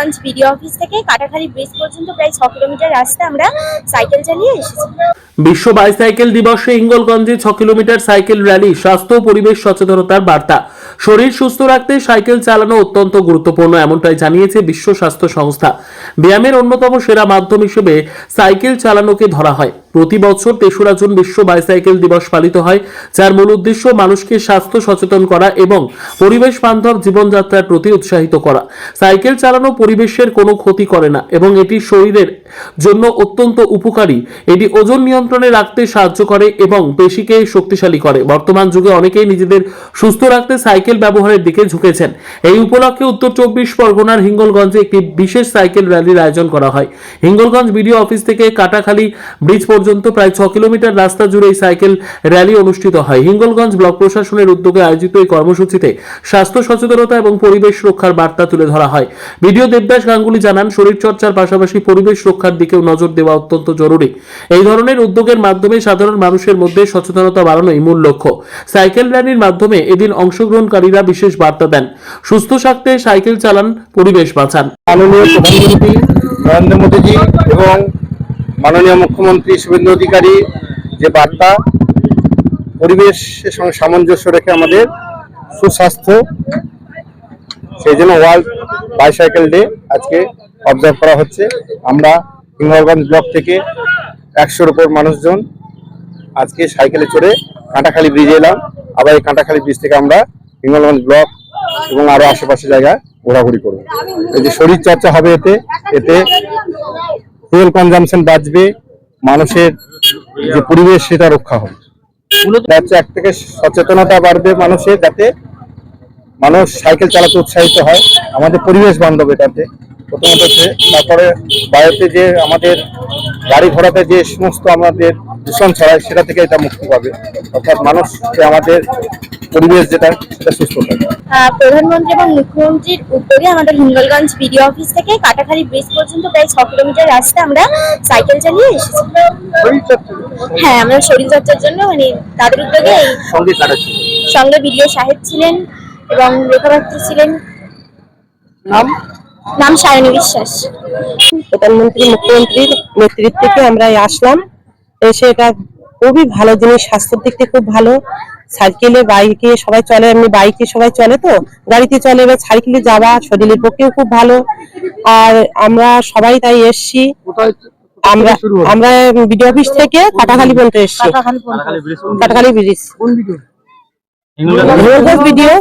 Hingalganj BDO office থেকে Katakhali bridge পর্যন্ত প্রায় 6 কিলোমিটার রাস্তা আমরা সাইকেল চালিয়ে এসেছি। বিশ্ব বাইসাইকেল দিবসে হিঙ্গলগঞ্জে 6 কিলোমিটার সাইকেল র্যালি, স্বাস্থ্য ও পরিবেশ সচেতনতার বার্তা। শরীর সুস্থ রাখতে সাইকেল চালানো অত্যন্ত গুরুত্বপূর্ণ, এমনটাই জানিয়েছে বিশ্ব স্বাস্থ্য সংস্থা। ব্যায়ামের অন্যতম সেরা মাধ্যম হিসেবে সাইকেল চালানোকে ধরা হয়। প্রতি বছর 3রা জুন বিশ্ব বাইসাইকেল দিবস পালিত হয়, যার মূল উদ্দেশ্য মানুষকে স্বাস্থ্য সচেতন করা এবং পরিবেশ বান্ধব জীবনযাত্রার প্রতি উৎসাহিত করা। সাইকেল চালানো পরিবেশের কোনো ক্ষতি করে না এবং এটি শরীরের জন্য অত্যন্ত উপকারী। এটি ওজন নিয়ন্ত্রণে রাখতে সাহায্য করে এবং পেশিকে শক্তিশালী করে। বর্তমান যুগে অনেকেই নিজেদের সুস্থ রাখতে সাইকেল ব্যবহারের দিকে ঝুঁকেছেন। এই উপলক্ষে উত্তর 24 পরগনার হিঙ্গলগঞ্জে একটি বিশেষ সাইকেল র্যালির আয়োজন করা হয়। হিঙ্গলগঞ্জ বিডিও অফিস থেকে কাটাখালী ব্রিজ পর্যন্ত প্রায় 6 কিলোমিটার রাস্তা জুড়ে এই সাইকেল র্যালি অনুষ্ঠিত হয়। হিঙ্গলগঞ্জ ব্লক প্রশাসনের উদ্যোগে আয়োজিত এই কর্মসূচিতে স্বাস্থ্য সচেতনতা এবং পরিবেশ রক্ষার বার্তা তুলে ধরা হয়। বিডিও দেবদাস গাঙ্গুলি জানান, শরীরচর্চার পাশাপাশি পরিবেশ রক্ষার দিকেও নজর দেওয়া অত্যন্ত জরুরি। এই ধরনের উদ্যোগের মাধ্যমে সাধারণ মানুষের মধ্যে সচেতনতা বাড়ানোই মূল লক্ষ্য। সাইকেল র্যালির মাধ্যমে এদিন অংশগ্রহণকারীরা বিশেষ বার্তা দেন, সুস্থ থাকতে সাইকেল চালান, পরিবেশ বাঁচান। মাননীয় প্রধানমন্ত্রী নরেন্দ্র মোদীজি এবং মাননীয় মুখ্যমন্ত্রী শুভেন্দু অধিকারী যে বার্তা, পরিবেশের সঙ্গে সামঞ্জস্য রেখে আমাদের সুস্বাস্থ্য, সেই জন্য ওয়ার্ল্ড বাইসাইকেল ডে আজকে অবজার্ভ করা হচ্ছে। আমরা হিঙ্গলগঞ্জ ব্লক থেকে 100-র উপর মানুষজন আজকে সাইকেলে চড়ে কাঁটাখালী ব্রিজে এলাম। আবার এই কাঁটাখালী ব্রিজ থেকে আমরা হিঙ্গলগঞ্জ ব্লক এবং আরো আশেপাশে জায়গায় ঘোরাঘুরি করবো। এই যে শরীর চর্চা হবে, এতে ফুয়েল কনজামশন বাঁচবে, মানুষের যে পরিবেশ সেটা রক্ষা হবে। এক থেকে সচেতনতা বাড়বে মানুষের, যাতে মানুষ সাইকেল চালাতে উৎসাহিত হয়, আমাদের পরিবেশ বান্ধব এটাতে প্রথমত হচ্ছে। তারপরে বায়ুতে যে আমাদের গাড়ি ঘোড়াতে যে সমস্ত আমাদের দূষণ ছড়ায় সেটা থেকে এটা মুক্তি পাবে, অর্থাৎ মানুষকে আমাদের পরিবেশ যেটা সেটা সুস্থ থাকে। প্রধানমন্ত্রী এবং মুখ্যমন্ত্রীর উদ্যোগে আমাদের হিঙ্গলগঞ্জ বিডিও অফিস থেকে কাটাখালী ব্রিজ পর্যন্ত প্রায় 6 কিলোমিটার রাস্তা আমরা সাইকেল চালিয়ে এসেছি। হ্যাঁ, আমরা শরীরচর্চার জন্য তাদের উদ্যোগে সঙ্গে বিডিও সাহেব ছিলেন এবং রেখাপাত্র ছিলেন। নাম সায়নী বিশ্বাস। প্রধানমন্ত্রী মুখ্যমন্ত্রীর নেতৃত্ব থেকে আমরা আসলাম, এসে এটা খুবই ভালো জিনিস, স্বাস্থ্যের দিক থেকে খুব ভালো। সাইকেলে বাইকে সবাই চলে, এমনি বাইকে সবাই চলে, তো গাড়িতে চলে, এবার সাইকেলে যাওয়া শরীরের পক্ষেও খুব ভালো। আর আমরা সবাই তাই এসছি। আমরা বিডিও অফিস থেকে কাটাখালী পর্যন্ত এসছি। Katakhali bridge video.